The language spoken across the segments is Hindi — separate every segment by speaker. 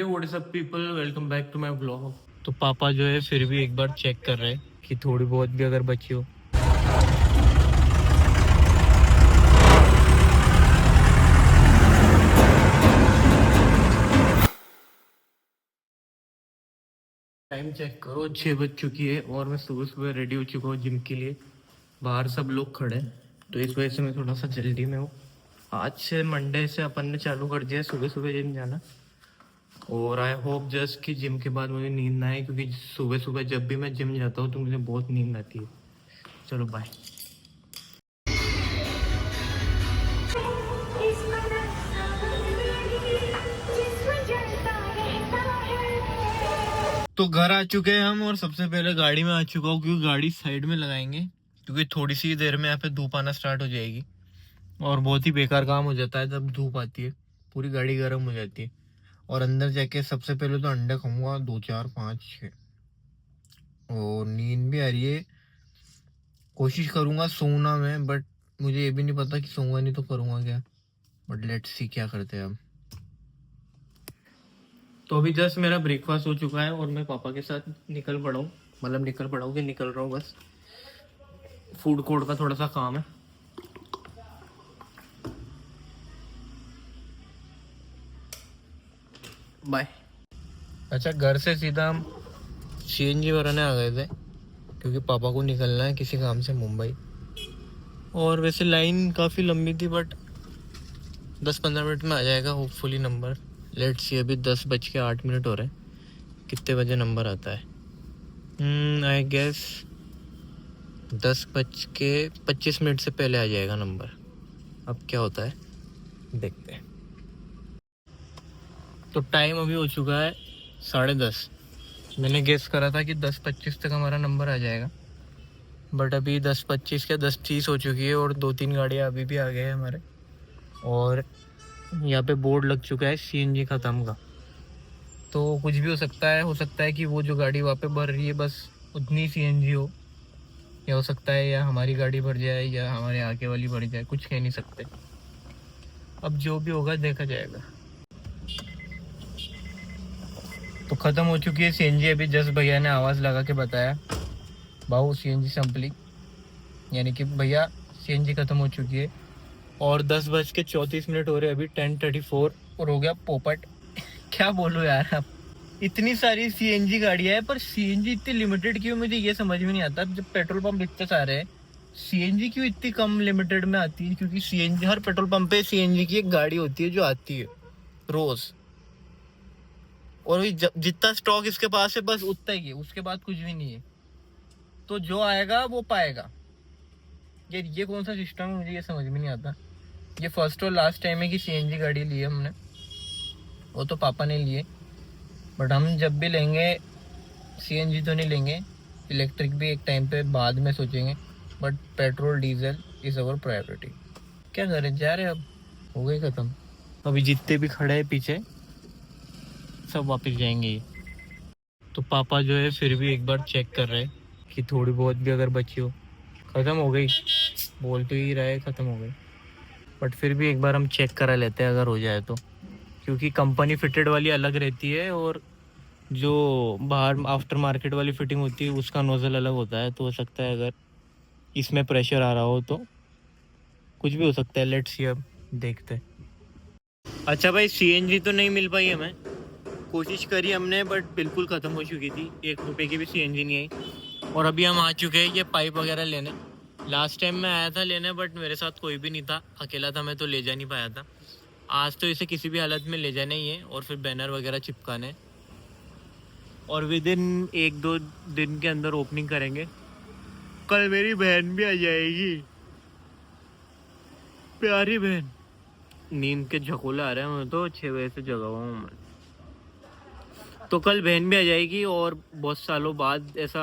Speaker 1: WhatsApp people, welcome back to my blog. तो पापा जो है फिर भी एक बार चेक कर रहे हैं कि थोड़ी बहुत भी अगर बची हो। टाइम चेक करो, 6 बज चुकी है और मैं सुबह सुबह रेडी हो चुका हूँ जिम के लिए। बाहर सब लोग खड़े हैं तो इस वजह से मैं थोड़ा सा जल्दी में हूँ। आज से मंडे से अपन ने चालू कर दिया सुबह सुबह जिम जाना। और आई होप जस्ट कि जिम के बाद मुझे नींद ना आए, क्योंकि सुबह सुबह जब भी मैं जिम जाता हूँ तो मुझे बहुत नींद आती है। चलो बाय। तो घर आ चुके हैं हम और सबसे पहले गाड़ी में आ चुका हूँ, क्योंकि गाड़ी साइड में लगाएंगे क्योंकि थोड़ी सी देर में यहाँ पे धूप आना स्टार्ट हो जाएगी और बहुत ही बेकार काम हो जाता है जब धूप आती है, पूरी गाड़ी गर्म हो जाती है। और अंदर जाके सबसे पहले तो अंडे खाऊंगा 2 4 5 6। और नींद भी आ रही है, कोशिश करूंगा सोना मैं, बट मुझे ये भी नहीं पता कि सोऊंगा नहीं तो करूंगा क्या। बट लेट्स सी क्या करते हैं अब। तो अभी जस्ट मेरा ब्रेकफास्ट हो चुका है और मैं पापा के साथ निकल पड़ा हूँ, मतलब निकल पड़ा हूँ कि निकल रहा हूँ, बस फूड कोर्ट का थोड़ा सा काम है। बाय। अच्छा, घर से सीधा हम सीएनजी भराने आ गए थे क्योंकि पापा को निकलना है किसी काम से मुंबई। और वैसे लाइन काफ़ी लंबी थी बट 10-15 मिनट में आ जाएगा होपफुली नंबर। लेट्स सी, अभी 10:08 हो रहे हैं, कितने बजे नंबर आता है। आई गेस 10:25 से पहले आ जाएगा नंबर। अब क्या होता है देखते हैं। तो टाइम अभी हो चुका है 10:30। मैंने गेस करा था कि 10:25 तक हमारा नंबर आ जाएगा, बट अभी 10:25 क्या 10:30 हो चुकी है और 2-3 गाड़ियाँ अभी भी आ गए हैं हमारे। और यहाँ पे बोर्ड लग चुका है सीएनजी ख़त्म का, तो कुछ भी हो सकता है कि वो जो गाड़ी वहाँ पे भर रही है बस उतनी सीएनजी हो, या हो सकता है या हमारी गाड़ी भर जाए या हमारे आगे वाली भर जाए, कुछ कह नहीं सकते। अब जो भी होगा देखा जाएगा। तो ख़त्म हो चुकी है सीएनजी। अभी जस्ट भैया ने आवाज़ लगा के बताया, बाबू सीएनजी संपली, यानी कि भैया सीएनजी ख़त्म हो चुकी है। और 10:34 हो रहे, अभी 10:34 और हो गया पोपट। क्या बोलूँ यार, अब इतनी सारी सीएनजी गाड़ियाँ है पर सीएनजी इतनी लिमिटेड क्यों, मुझे ये समझ में नहीं आता। जब पेट्रोल पंप इतने सारे हैं, सीएनजी क्यों इतनी कम लिमिटेड में आती है? क्योंकि सीएनजी हर पेट्रोल पंप पे सीएनजी की एक गाड़ी होती है जो आती है रोज, और जितना स्टॉक इसके पास है बस उतना ही है, उसके बाद कुछ भी नहीं है। तो जो आएगा वो पाएगा। ये कौन सा सिस्टम है, मुझे ये समझ में नहीं आता। ये फर्स्ट और लास्ट टाइम है कि सीएनजी गाड़ी ली है हमने, वो तो पापा ने लिए। बट हम जब भी लेंगे सीएनजी तो नहीं लेंगे, इलेक्ट्रिक भी एक टाइम पे बाद में सोचेंगे, but petrol diesel is our priority. क्या करें, जा रहे अब, हो गई ख़त्म। अभी जितने भी खड़े हैं पीछे सब वापस जाएंगे ये। तो पापा जो है फिर भी एक बार चेक कर रहे हैं कि थोड़ी बहुत भी अगर बची हो। ख़त्म हो गई, बोल तो ही रहे ख़त्म हो गई, बट फिर भी एक बार हम चेक करा लेते हैं अगर हो जाए तो, क्योंकि कंपनी फिटेड वाली अलग रहती है और जो बाहर आफ्टर मार्केट वाली फिटिंग होती है उसका नोज़ल अलग होता है। तो हो सकता है अगर इसमें प्रेशर आ रहा हो तो कुछ भी हो सकता है। लेट्स सी, अब देखते हैं। अच्छा भाई, सीएनजी तो नहीं मिल पाई हमें, कोशिश करी हमने बट बिल्कुल ख़त्म हो चुकी थी, 1 रुपये की भी सीएनजी नहीं आई। और अभी हम आ चुके हैं ये पाइप वगैरह लेने। लास्ट टाइम मैं आया था लेने बट मेरे साथ कोई भी नहीं था, अकेला था मैं तो ले जा नहीं पाया था। आज तो इसे किसी भी हालत में ले जाना ही है और फिर बैनर वगैरह चिपकाने, और विद इन 1-2 दिन के अंदर ओपनिंग करेंगे। कल मेरी बहन भी आ जाएगी, प्यारी बहन। नींद के झकोले आ रहे हैं, मैं तो 6 बजे से जगा हुआ हूँ मैं। तो कल बहन भी आ जाएगी और बहुत सालों बाद ऐसा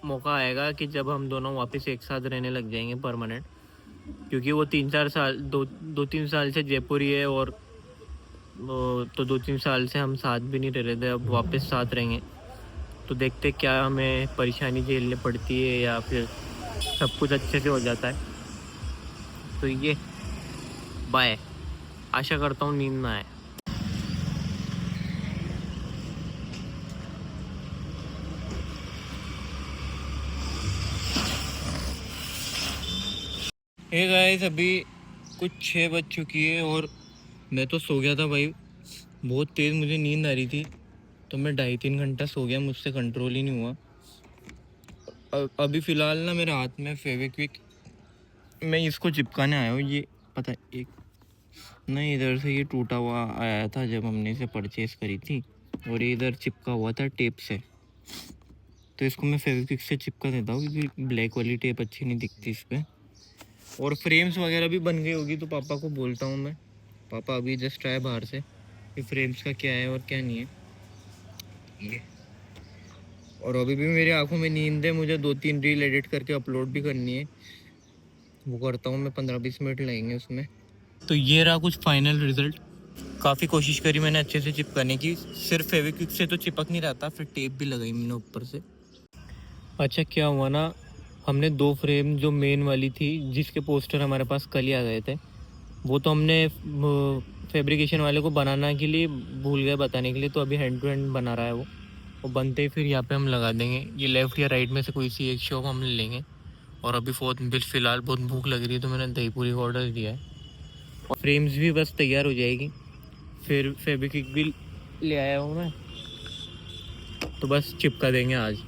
Speaker 1: मौका आएगा कि जब हम दोनों वापस एक साथ रहने लग जाएंगे परमानेंट, क्योंकि वो 3-4 साल 2-3 साल से जयपुर ही है और तो 2-3 साल से हम साथ भी नहीं रह रहे थे, अब वापस साथ रहेंगे। तो देखते क्या हमें परेशानी झेलनी पड़ती है या फिर सब कुछ अच्छे से हो जाता है। तो ये बाय, आशा करता हूँ नींद ना आए। हे गाइस, अभी कुछ 6 बज चुकी है और मैं तो सो गया था भाई। बहुत तेज़ मुझे नींद आ रही थी, तो मैं 2.5-3 घंटा सो गया, मुझसे कंट्रोल ही नहीं हुआ। अभी फ़िलहाल ना मेरे हाथ में फेविक्विक, मैं इसको चिपकाने आया हूँ। ये पता है, एक नहीं, इधर से ये टूटा हुआ आया था जब हमने इसे परचेज़ करी थी, और ये इधर चिपका हुआ था टेप से। तो इसको मैं फेविक्विक से चिपका देता हूँ क्योंकि ब्लैक वाली टेप अच्छी नहीं दिखती इस पे। और फ्रेम्स वगैरह भी बन गई होगी, तो पापा को बोलता हूँ मैं। पापा अभी जस्ट आए बाहर से कि फ्रेम्स का क्या है और क्या नहीं है ये। और अभी भी मेरी आंखों में नींद है, मुझे 2-3 रील एडिट करके अपलोड भी करनी है। वो करता हूँ मैं, 15-20 मिनट लगेंगे उसमें। तो ये रहा कुछ फाइनल रिजल्ट। काफ़ी कोशिश करी मैंने अच्छे से चिपकाने की, सिर्फ फेविक्विक से तो चिपक नहीं रहा था, फिर टेप भी लगाई मैंने ऊपर से। अच्छा क्या हुआ ना, हमने 2 फ्रेम जो मेन वाली थी जिसके पोस्टर हमारे पास कल ही आ गए थे, वो तो हमने फैब्रिकेशन वाले को बनाना के लिए भूल गए बताने के लिए, तो अभी हैंड टू हैंड बना रहा है वो बनते ही फिर यहाँ पे हम लगा देंगे। ये लेफ़्ट या राइट में से कोई सी एक शॉप हम लेंगे। और अभी फ़िलहाल बहुत भूख लग रही है, तो मैंने दही पूरी का ऑर्डर दिया है। और फ्रेम्स भी बस तैयार हो जाएगी, फिर फेविक्विक भी ले आया हूँ मैं, तो बस चिपका देंगे आज।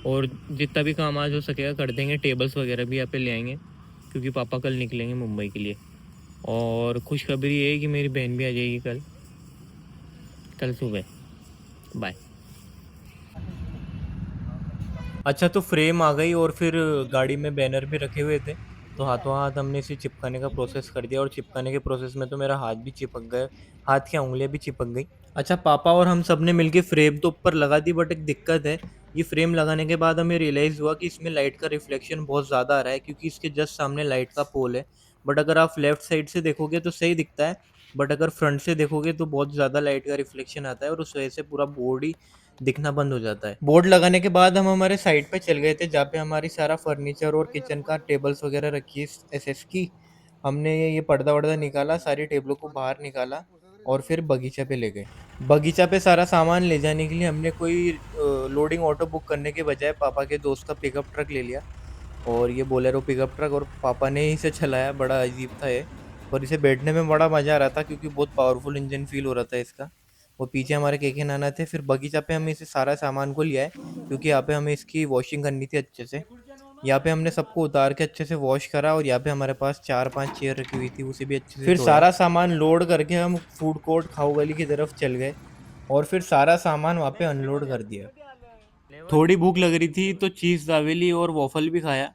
Speaker 1: और जितना भी काम आज हो सकेगा कर देंगे। टेबल्स वगैरह भी यहाँ पे ले आएंगे क्योंकि पापा कल निकलेंगे मुंबई के लिए। और खुशखबरी ये है कि मेरी बहन भी आ जाएगी कल कल सुबह। बाय। अच्छा, तो फ्रेम आ गई और फिर गाड़ी में बैनर भी रखे हुए थे, तो हाथों हाथ हमने इसे चिपकाने का प्रोसेस कर दिया। और चिपकाने के प्रोसेस में तो मेरा हाथ भी चिपक गया, हाथ की उंगलियां भी चिपक गई। अच्छा, पापा और हम सब ने मिलके फ्रेम तो ऊपर लगा दी, बट एक दिक्कत है। ये फ्रेम लगाने के बाद हमें रियलाइज़ हुआ कि इसमें लाइट का रिफ्लेक्शन बहुत ज़्यादा आ रहा है, क्योंकि इसके जस्ट सामने लाइट का पोल है। बट अगर आप लेफ्ट साइड से देखोगे तो सही दिखता है, बट अगर फ्रंट से देखोगे तो बहुत ज़्यादा लाइट का रिफ्लेक्शन आता है और उस वजह से पूरा बोर्ड ही दिखना बंद हो जाता है। बोर्ड लगाने के बाद हम हमारे साइड पे चल गए थे जहाँ पे हमारी सारा फर्नीचर और किचन का टेबल्स वगैरह रखी है एसएस की। हमने ये पर्दा वर्दा निकाला, सारी टेबलों को बाहर निकाला और फिर बगीचा पे ले गए। बगीचा पे सारा सामान ले जाने के लिए हमने कोई लोडिंग ऑटो बुक करने के बजाय पापा के दोस्त का पिकअप ट्रक ले लिया। और ये बोलेरो पिकअप ट्रक, और पापा ने ही इसे चलाया। बड़ा अजीब था ये, पर इसे बैठने में बड़ा मज़ा आ रहा था क्योंकि बहुत पावरफुल इंजन फील हो रहा था इसका। वो पीछे हमारे केके नाना थे। फिर बगीचा पे हमने इसे सारा सामान को लिया है क्योंकि यहाँ पे हमें इसकी वॉशिंग करनी थी अच्छे से। यहाँ पे हमने सबको उतार के अच्छे से वॉश करा, और यहाँ पे हमारे पास 4-5 चेयर रखी हुई थी, उसे भी अच्छे से फिर धोया। सारा सामान लोड करके हम फूड कोर्ट खाऊ गली की तरफ चल गए और फिर सारा सामान वहाँ पे अनलोड कर दिया। थोड़ी भूख लग रही थी तो चीज़ दावेली और वॉफल भी खाया।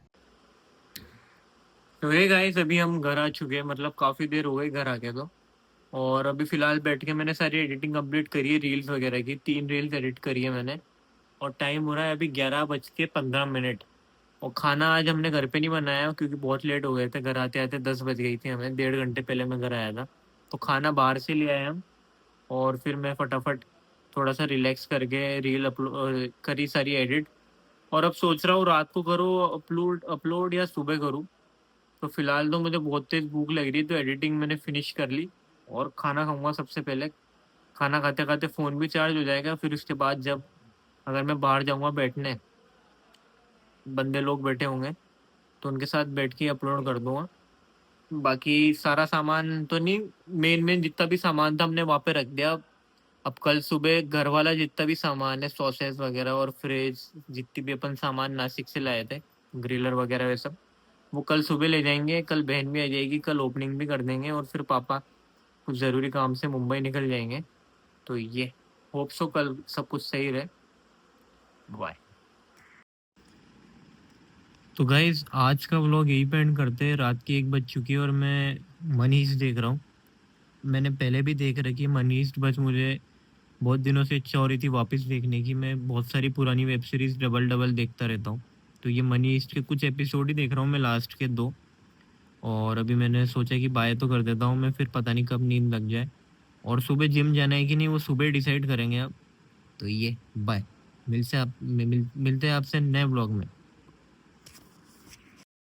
Speaker 1: तो ये गाइस, अभी हम घर आ चुके हैं, मतलब काफ़ी देर हो गई घर आके तो। और अभी फ़िलहाल बैठ के मैंने सारी एडिटिंग कंप्लीट करी है, रील्स वगैरह की 3 रील्स एडिट करी है मैंने। और टाइम हो रहा है अभी 11:15। और खाना आज हमने घर पे नहीं बनाया क्योंकि बहुत लेट हो गए थे, घर आते आते 10 बज गई थी हमें, 1.5 घंटे पहले मैं घर आया था। तो खाना बाहर से ले आए हम। और फिर मैं फटाफट थोड़ा सा रिलैक्स करके रील अपलोड करी सारी एडिट। और अब सोच रहा हूँ रात को करूँ अपलोड अपलोड या सुबह करूँ। तो फिलहाल तो मुझे बहुत तेज़ भूख लग रही है, तो एडिटिंग मैंने फिनिश कर ली और खाना खाऊंगा सबसे पहले। खाना खाते खाते फ़ोन भी चार्ज हो जाएगा, फिर उसके बाद जब अगर मैं बाहर जाऊंगा बैठने, बंदे लोग बैठे होंगे, तो उनके साथ बैठ के अपलोड कर दूंगा। बाकी सारा सामान तो नहीं, मेन मेन जितना भी सामान था हमने वहाँ पे रख दिया। अब कल सुबह घर वाला जितना भी सामान है, सॉसेस वगैरह और फ्रिज, जितनी भी अपन सामान नासिक से लाए थे, ग्रिलर वगैरह वे सब, वो कल सुबह ले जाएंगे। कल बहन भी आ जाएगी, कल ओपनिंग भी कर देंगे और फिर पापा कुछ ज़रूरी काम से मुंबई निकल जाएंगे। तो ये होप सो कल सब कुछ सही रहे। बाय। तो गाइज, आज का व्लॉग यही पे एंड करते हैं। रात की 1 बज चुकी है और मैं मनीष देख रहा हूँ। मैंने पहले भी देख रखी है मनीष, बस मुझे बहुत दिनों से इच्छा हो रही थी वापस देखने की। मैं बहुत सारी पुरानी वेब सीरीज़ डबल डबल देखता रहता हूँ, तो ये मनी ईस्ट के कुछ एपिसोड ही देख रहा हूँ मैं, लास्ट के 2। और अभी मैंने सोचा कि बाय तो कर देता हूँ मैं, फिर पता नहीं कब नींद लग जाए। और सुबह जिम जाना है कि नहीं वो सुबह डिसाइड करेंगे अब। तो ये बाय। मिलते हैं आपसे नए ब्लॉग में।